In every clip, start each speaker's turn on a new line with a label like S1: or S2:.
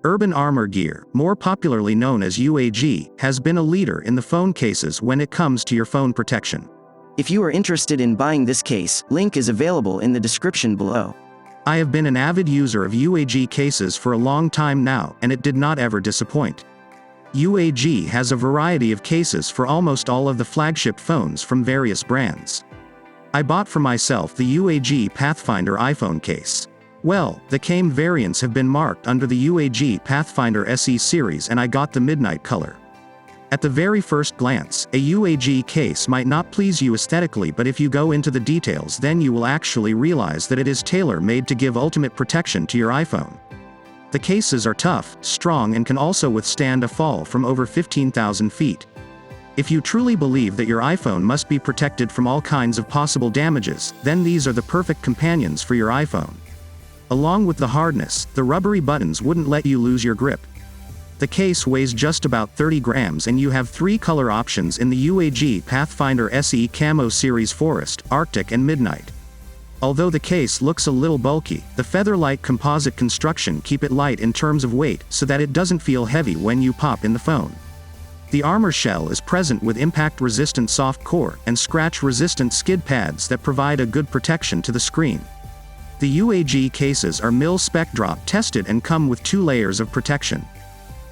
S1: Urban Armor Gear, more popularly known as UAG, has been a leader in the phone cases when it comes to your phone protection.
S2: If you are interested in buying this case, link is available in the description below.
S1: I have been an avid user of UAG cases for a long time now, and it did not ever disappoint. UAG has a variety of cases for almost all of the flagship phones from various brands. I bought for myself the UAG Pathfinder iPhone case. Well, the Camo variants have been marked under the UAG Pathfinder SE series, and I got the midnight color. At the very first glance, a UAG case might not please you aesthetically, but if you go into the details, then you will actually realize that it is tailor-made to give ultimate protection to your iPhone. The cases are tough, strong, and can also withstand a fall from over 15,000 feet. If you truly believe that your iPhone must be protected from all kinds of possible damages, then these are the perfect companions for your iPhone. Along with the hardness, the rubbery buttons wouldn't let you lose your grip. The case weighs just about 30 grams, and you have 3 color options in the UAG Pathfinder SE Camo Series: Forest, Arctic, and Midnight. Although the case looks a little bulky, the feather-light composite construction keep it light in terms of weight, so that it doesn't feel heavy when you pop in the phone. The armor shell is present with impact-resistant soft core, and scratch-resistant skid pads that provide a good protection to the screen. The UAG cases are mil-spec drop tested and come with 2 layers of protection.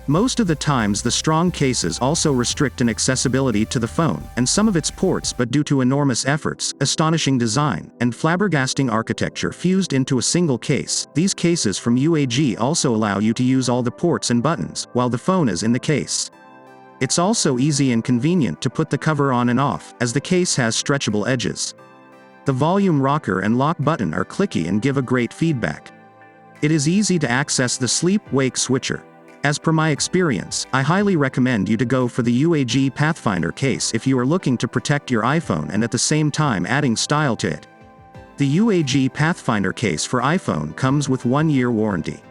S1: Most of the times the strong cases also restrict an accessibility to the phone, and some of its ports, but due to enormous efforts, astonishing design, and flabbergasting architecture fused into a single case, these cases from UAG also allow you to use all the ports and buttons, while the phone is in the case. It's also easy and convenient to put the cover on and off, as the case has stretchable edges. The volume rocker and lock button are clicky and give a great feedback. It is easy to access the sleep-wake switcher. As per my experience, I highly recommend you to go for the UAG Pathfinder case if you are looking to protect your iPhone and at the same time adding style to it. The UAG Pathfinder case for iPhone comes with 1-year warranty.